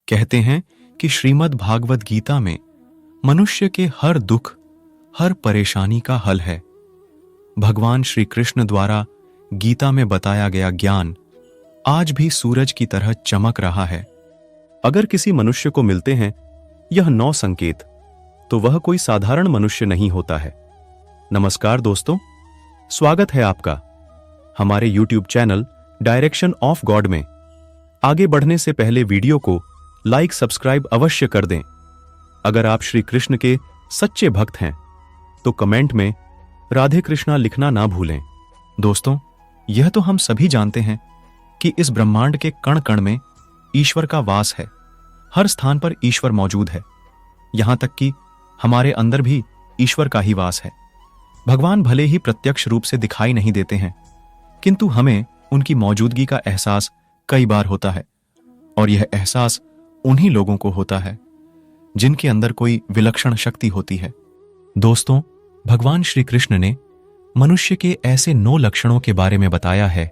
कहते हैं कि श्रीमद् भागवत गीता में मनुष्य के हर दुख, हर परेशानी का हल है। भगवान श्री कृष्ण द्वारा गीता में बताया गया ज्ञान आज भी सूरज की तरह चमक रहा है। अगर किसी मनुष्य को मिलते हैं यह 9 संकेत, तो वह कोई साधारण मनुष्य नहीं होता है। नमस्कार दोस्तों, स्वागत है आपका हमारे YouTube channel direction of God में। आगे बढ़ने से पहले वीडियो को लाइक सब्सक्राइब अवश्य कर दें। अगर आप श्री कृष्ण के सच्चे भक्त हैं तो कमेंट में राधे कृष्णा लिखना ना भूलें। दोस्तों, यह तो हम सभी जानते हैं कि इस ब्रह्मांड के कण कण में ईश्वर का वास है। हर स्थान पर ईश्वर मौजूद है, यहां तक कि हमारे अंदर भी ईश्वर का ही वास है। भगवान भले ही प्रत्यक्ष रूप से दिखाई नहीं देते हैं, किंतु हमें उनकी मौजूदगी का एहसास कई बार होता है, और यह एहसास उन्हीं लोगों को होता है जिनके अंदर कोई विलक्षण शक्ति होती है। दोस्तों, भगवान श्री कृष्ण ने मनुष्य के ऐसे 9 लक्षणों के बारे में बताया है।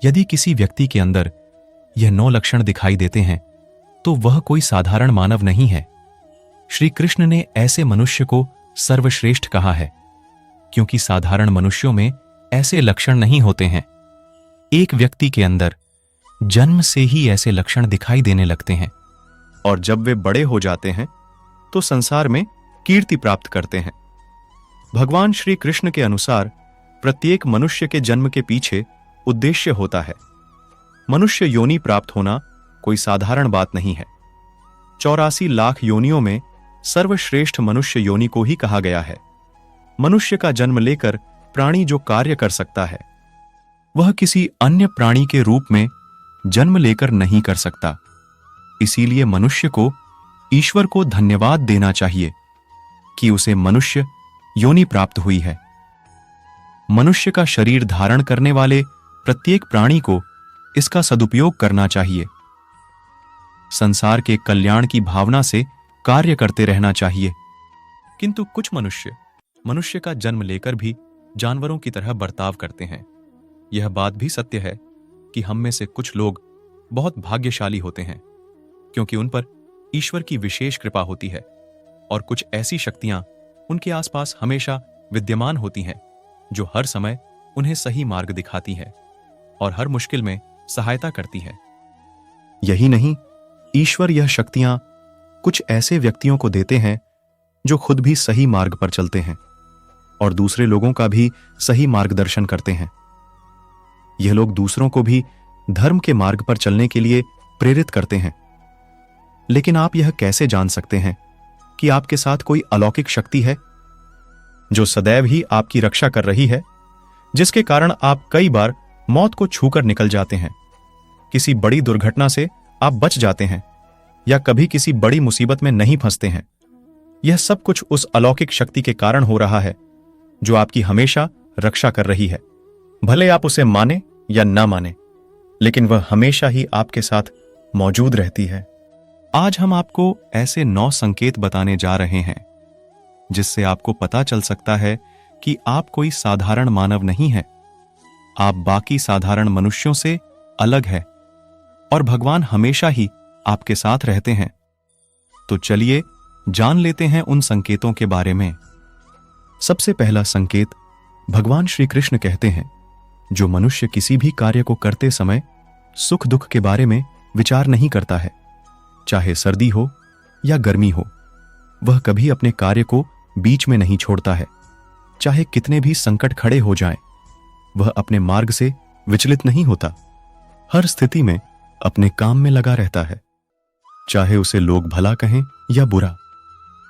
यदि किसी व्यक्ति के अंदर यह 9 लक्षण दिखाई देते हैं तो वह कोई साधारण मानव नहीं है। श्री कृष्ण ने ऐसे मनुष्य को सर्वश्रेष्ठ कहा है, क्योंकि साधारण मनुष्यों में ऐसे लक्षण नहीं होते हैं। एक व्यक्ति के अंदर जन्म से ही ऐसे लक्षण दिखाई देने लगते हैं, और जब वे बड़े हो जाते हैं तो संसार में कीर्ति प्राप्त करते हैं। भगवान श्री कृष्ण के अनुसार प्रत्येक मनुष्य के जन्म के पीछे उद्देश्य होता है। मनुष्य योनि प्राप्त होना कोई साधारण बात नहीं है। 84 लाख योनियों में सर्वश्रेष्ठ मनुष्य योनि को ही कहा गया है। मनुष्य का जन्म लेकर प्राणी जो कार्य कर सकता है, वह किसी अन्य प्राणी के रूप में जन्म लेकर नहीं कर सकता। इसीलिए मनुष्य को ईश्वर को धन्यवाद देना चाहिए कि उसे मनुष्य योनि प्राप्त हुई है। मनुष्य का शरीर धारण करने वाले प्रत्येक प्राणी को इसका सदुपयोग करना चाहिए। संसार के कल्याण की भावना से कार्य करते रहना चाहिए। किंतु कुछ मनुष्य का जन्म लेकर भी जानवरों की तरह बर्ताव करते हैं। यह बात भी सत्य है कि हम में से कुछ लोग बहुत भाग्यशाली होते हैं, क्योंकि उन पर ईश्वर की विशेष कृपा होती है, और कुछ ऐसी शक्तियां उनके आसपास हमेशा विद्यमान होती हैं जो हर समय उन्हें सही मार्ग दिखाती है और हर मुश्किल में सहायता करती है। यही नहीं, ईश्वर यह शक्तियां कुछ ऐसे व्यक्तियों को देते हैं जो खुद भी सही मार्ग पर चलते हैं और दूसरे लोगों का भी सही मार्गदर्शन करते हैं। यह लोग दूसरों को भी धर्म के मार्ग पर चलने के लिए प्रेरित करते हैं। लेकिन आप यह कैसे जान सकते हैं कि आपके साथ कोई अलौकिक शक्ति है जो सदैव ही आपकी रक्षा कर रही है, जिसके कारण आप कई बार मौत को छूकर निकल जाते हैं, किसी बड़ी दुर्घटना से आप बच जाते हैं, या कभी किसी बड़ी मुसीबत में नहीं फंसते हैं? यह सब कुछ उस अलौकिक शक्ति के कारण हो रहा है जो आपकी हमेशा रक्षा कर रही है। भले आप उसे माने या ना माने, लेकिन वह हमेशा ही आपके साथ मौजूद रहती है। आज हम आपको ऐसे 9 संकेत बताने जा रहे हैं जिससे आपको पता चल सकता है कि आप कोई साधारण मानव नहीं हैं। आप बाकी साधारण मनुष्यों से अलग हैं और भगवान हमेशा ही आपके साथ रहते हैं। तो चलिए जान लेते हैं उन संकेतों के बारे में। सबसे पहला संकेत, भगवान श्री कृष्ण कहते हैं, जो मनुष्य किसी भी कार्य को करते समय सुख दुख के बारे में विचार नहीं करता है, चाहे सर्दी हो या गर्मी हो, वह कभी अपने कार्य को बीच में नहीं छोड़ता है। चाहे कितने भी संकट खड़े हो जाएं, वह अपने मार्ग से विचलित नहीं होता। हर स्थिति में अपने काम में लगा रहता है, चाहे उसे लोग भला कहें या बुरा।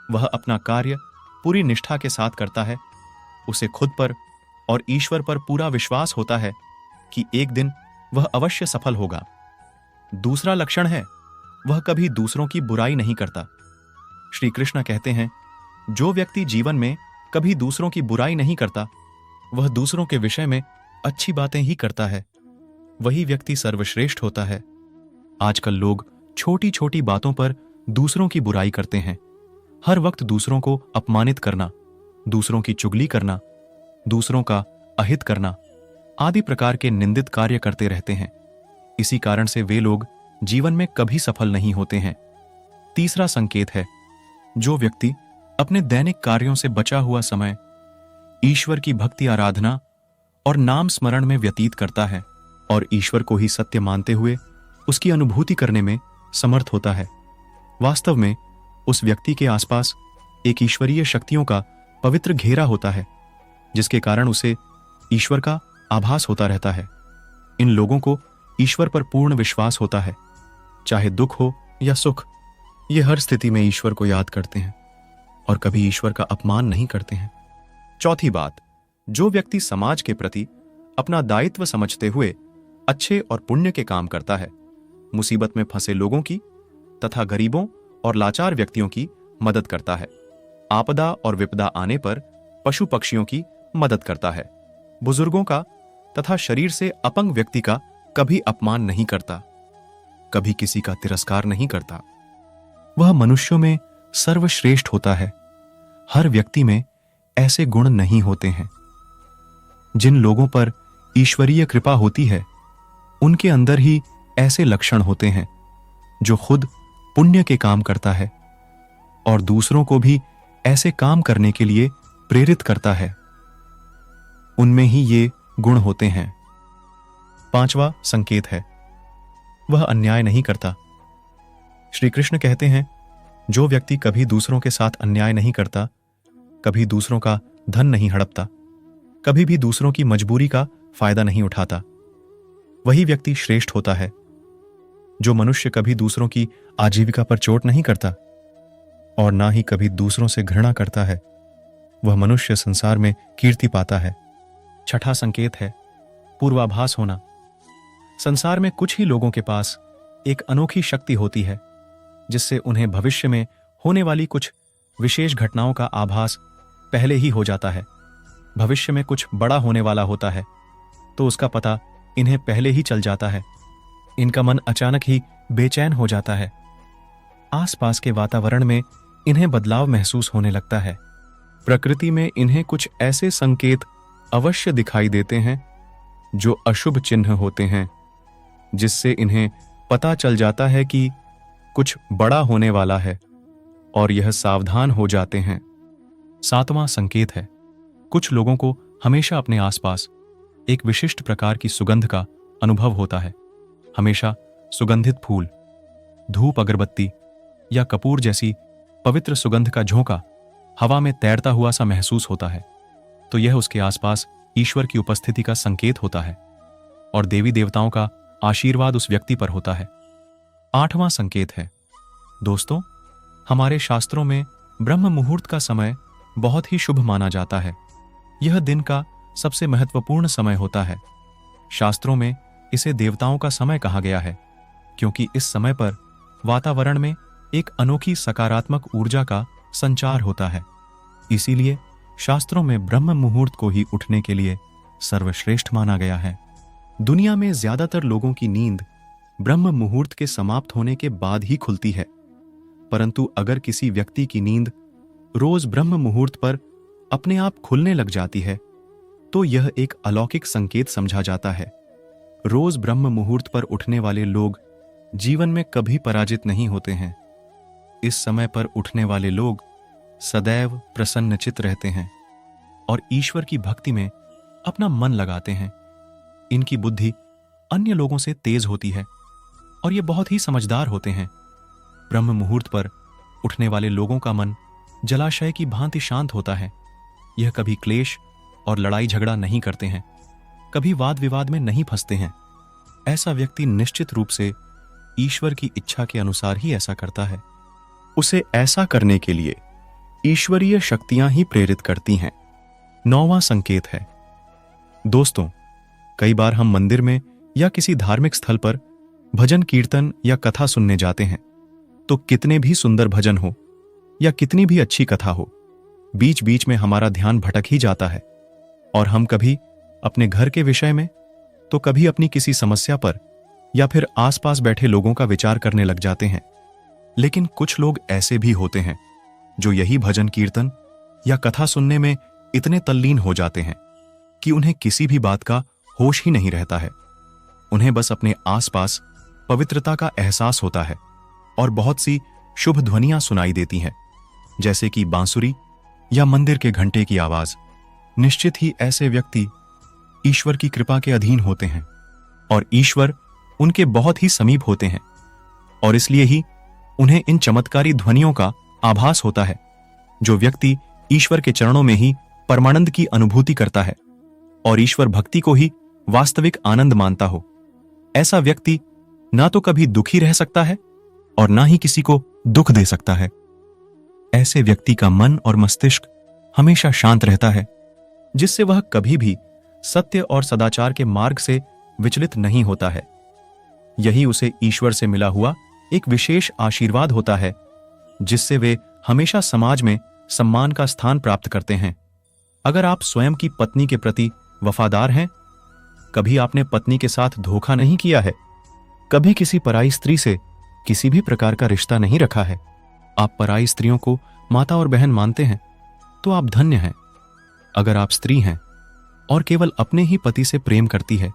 वह अपना कार्य पूरी निष्ठा के साथ करता है। उसे खुद पर और ईश्वर पर पूरा विश्वास होता है कि एक दिन वह अवश्य सफल होगा। दूसरा लक्षण है, वह कभी दूसरों की बुराई नहीं करता। श्री कृष्ण कहते हैं, जो व्यक्ति जीवन में कभी दूसरों की बुराई नहीं करता, वह दूसरों के विषय में अच्छी बातें ही करता है, वही व्यक्ति सर्वश्रेष्ठ होता है। आजकल लोग छोटी छोटी बातों पर दूसरों की बुराई करते हैं। हर वक्त दूसरों को अपमानित करना, दूसरों की चुगली करना, दूसरों का अहित करना आदि प्रकार के निंदित कार्य करते रहते हैं। इसी कारण से वे लोग जीवन में कभी सफल नहीं होते हैं। तीसरा संकेत है, जो व्यक्ति अपने दैनिक कार्यों से बचा हुआ समय ईश्वर की भक्ति आराधना और नाम स्मरण में व्यतीत करता है और ईश्वर को ही सत्य मानते हुए उसकी अनुभूति करने में समर्थ होता है, वास्तव में उस व्यक्ति के आसपास एक ईश्वरीय शक्तियों का पवित्र घेरा होता है, जिसके कारण उसे ईश्वर का आभास होता रहता है। इन लोगों को ईश्वर पर पूर्ण विश्वास होता है, चाहे दुख हो या सुख। ये हर स्थिति में ईश्वर को याद करते हैं और कभी ईश्वर का अपमान नहीं करते हैं। चौथी बात, जो व्यक्ति समाज के प्रति अपना दायित्व समझते हुए अच्छे और पुण्य के काम करता है, मुसीबत में फंसे लोगों की तथा गरीबों और लाचार व्यक्तियों की मदद करता है, आपदा और विपदा आने पर पशु पक्षियों की मदद करता है, बुजुर्गों का तथा शरीर से अपंग व्यक्ति का कभी अपमान नहीं करता, कभी किसी का तिरस्कार नहीं करता, वह मनुष्यों में सर्वश्रेष्ठ होता है। हर व्यक्ति में ऐसे गुण नहीं होते हैं। जिन लोगों पर ईश्वरीय कृपा होती है, उनके अंदर ही ऐसे लक्षण होते हैं जो खुद पुण्य के काम करता है और दूसरों को भी ऐसे काम करने के लिए प्रेरित करता है। उनमें ही ये गुण होते हैं। पांचवा संकेत है, वह अन्याय नहीं करता। श्री कृष्ण कहते हैं, जो व्यक्ति कभी दूसरों के साथ अन्याय नहीं करता, कभी दूसरों का धन नहीं हड़पता, कभी भी दूसरों की मजबूरी का फायदा नहीं उठाता, वही व्यक्ति श्रेष्ठ होता है। जो मनुष्य कभी दूसरों की आजीविका पर चोट नहीं करता और ना ही कभी दूसरों से घृणा करता है, वह मनुष्य संसार में कीर्ति पाता है। छठा संकेत है, पूर्वाभास होना। संसार में कुछ ही लोगों के पास एक अनोखी शक्ति होती है, जिससे उन्हें भविष्य में होने वाली कुछ विशेष घटनाओं का आभास पहले ही हो जाता है। भविष्य में कुछ बड़ा होने वाला होता है तो उसका पता इन्हें पहले ही चल जाता है। इनका मन अचानक ही बेचैन हो जाता है। आसपास के वातावरण में इन्हें बदलाव महसूस होने लगता है। प्रकृति में इन्हें कुछ ऐसे संकेत अवश्य दिखाई देते हैं जो अशुभ चिन्ह होते हैं, जिससे इन्हें पता चल जाता है कि कुछ बड़ा होने वाला है और यह सावधान हो जाते हैं। सातवां संकेत है, कुछ लोगों को हमेशा अपने आसपास एक विशिष्ट प्रकार की सुगंध का अनुभव होता है। हमेशा सुगंधित फूल, धूप, अगरबत्ती या कपूर जैसी पवित्र सुगंध का झोंका हवा में तैरता हुआ सा महसूस होता है, तो यह उसके आसपास ईश्वर की उपस्थिति का संकेत होता है और देवी देवताओं का आशीर्वाद उस व्यक्ति पर होता है। आठवां संकेत है, दोस्तों, हमारे शास्त्रों में ब्रह्म मुहूर्त का समय बहुत ही शुभ माना जाता है। यह दिन का सबसे महत्वपूर्ण समय होता है। शास्त्रों में इसे देवताओं का समय कहा गया है, क्योंकि इस समय पर वातावरण में एक अनोखी सकारात्मक ऊर्जा का संचार होता है। इसीलिए शास्त्रों में ब्रह्म मुहूर्त को ही उठने के लिए सर्वश्रेष्ठ माना गया है। दुनिया में ज्यादातर लोगों की नींद ब्रह्म मुहूर्त के समाप्त होने के बाद ही खुलती है, परंतु अगर किसी व्यक्ति की नींद रोज ब्रह्म मुहूर्त पर अपने आप खुलने लग जाती है, तो यह एक अलौकिक संकेत समझा जाता है। रोज ब्रह्म मुहूर्त पर उठने वाले लोग जीवन में कभी पराजित नहीं होते हैं। इस समय पर उठने वाले लोग सदैव प्रसन्नचित्त रहते हैं और ईश्वर की भक्ति में अपना मन लगाते हैं। इनकी बुद्धि अन्य लोगों से तेज होती है और ये बहुत ही समझदार होते हैं। ब्रह्म मुहूर्त पर उठने वाले लोगों का मन जलाशय की भांति शांत होता है। यह कभी क्लेश और लड़ाई झगड़ा नहीं करते हैं, कभी वाद विवाद में नहीं फंसते हैं। ऐसा व्यक्ति निश्चित रूप से ईश्वर की इच्छा के अनुसार ही ऐसा करता है। उसे ऐसा करने के लिए ईश्वरीय शक्तियां ही प्रेरित करती हैं। 9वां संकेत है, दोस्तों, कई बार हम मंदिर में या किसी धार्मिक स्थल पर भजन कीर्तन या कथा सुनने जाते हैं, तो कितने भी सुंदर भजन हो या कितनी भी अच्छी कथा हो, बीच बीच में हमारा ध्यान भटक ही जाता है और हम कभी अपने घर के विषय में तो कभी अपनी किसी समस्या पर या फिर आसपास बैठे लोगों का विचार करने लग जाते हैं। लेकिन कुछ लोग ऐसे भी होते हैं जो यही भजन कीर्तन या कथा सुनने में इतने तल्लीन हो जाते हैं कि उन्हें किसी भी बात का होश ही नहीं रहता है। उन्हें बस अपने आसपास पवित्रता का एहसास होता है और बहुत सी शुभ ध्वनियां सुनाई देती हैं, जैसे कि बांसुरी या मंदिर के घंटे की आवाज। निश्चित ही ऐसे व्यक्ति ईश्वर की कृपा के अधीन होते हैं और ईश्वर उनके बहुत ही समीप होते हैं, और इसलिए ही उन्हें इन चमत्कारी ध्वनियों का आभास होता है। जो व्यक्ति ईश्वर के चरणों में ही परमानंद की अनुभूति करता है और ईश्वर भक्ति को ही वास्तविक आनंद मानता हो, ऐसा व्यक्ति ना तो कभी दुखी रह सकता है और ना ही किसी को दुख दे सकता है। ऐसे व्यक्ति का मन और मस्तिष्क हमेशा शांत रहता है, जिससे वह कभी भी सत्य और सदाचार के मार्ग से विचलित नहीं होता है। यही उसे ईश्वर से मिला हुआ एक विशेष आशीर्वाद होता है, जिससे वे हमेशा समाज में सम्मान का स्थान प्राप्त करते हैं। अगर आप स्वयं की पत्नी के प्रति वफादार हैं, कभी आपने पत्नी के साथ धोखा नहीं किया है, कभी किसी पराई स्त्री से किसी भी प्रकार का रिश्ता नहीं रखा है, आप पराई स्त्रियों को माता और बहन मानते हैं, तो आप धन्य हैं। अगर आप स्त्री हैं और केवल अपने ही पति से प्रेम करती है,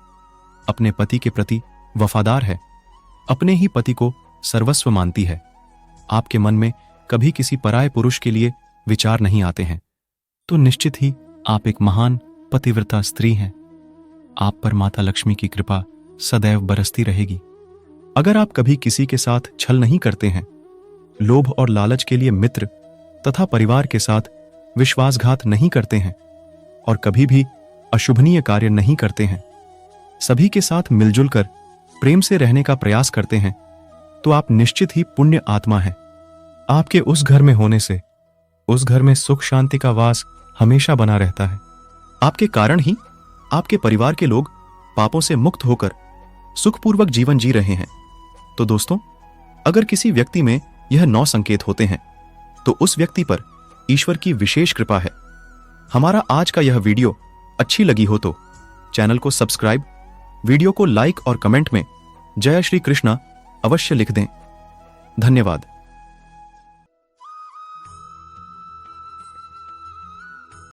अपने पति के प्रति वफादार है, अपने ही पति को सर्वस्व मानती है, आपके मन में कभी किसी पराये पुरुष के लिए विचार नहीं आते हैं, तो निश्चित ही आप एक महान पतिव्रता स्त्री हैं। आप पर माता लक्ष्मी की कृपा सदैव बरसती रहेगी। अगर आप कभी किसी के साथ छल नहीं करते हैं, लोभ और लालच के लिए मित्र तथा परिवार के साथ विश्वासघात नहीं करते हैं और कभी भी अशुभनीय कार्य नहीं करते हैं, सभी के साथ मिलजुल कर प्रेम से रहने का प्रयास करते हैं, तो आप निश्चित ही पुण्य आत्मा हैं। आपके उस घर में होने से उस घर में सुख शांति का वास हमेशा बना रहता है। आपके कारण ही आपके परिवार के लोग पापों से मुक्त होकर सुखपूर्वक जीवन जी रहे हैं। तो दोस्तों, अगर किसी व्यक्ति में यह 9 संकेत होते हैं, तो उस व्यक्ति पर ईश्वर की विशेष कृपा है। हमारा आज का यह वीडियो अच्छी लगी हो तो चैनल को सब्सक्राइब, वीडियो को लाइक और कमेंट में जय श्री कृष्णा अवश्य लिख दें। धन्यवाद।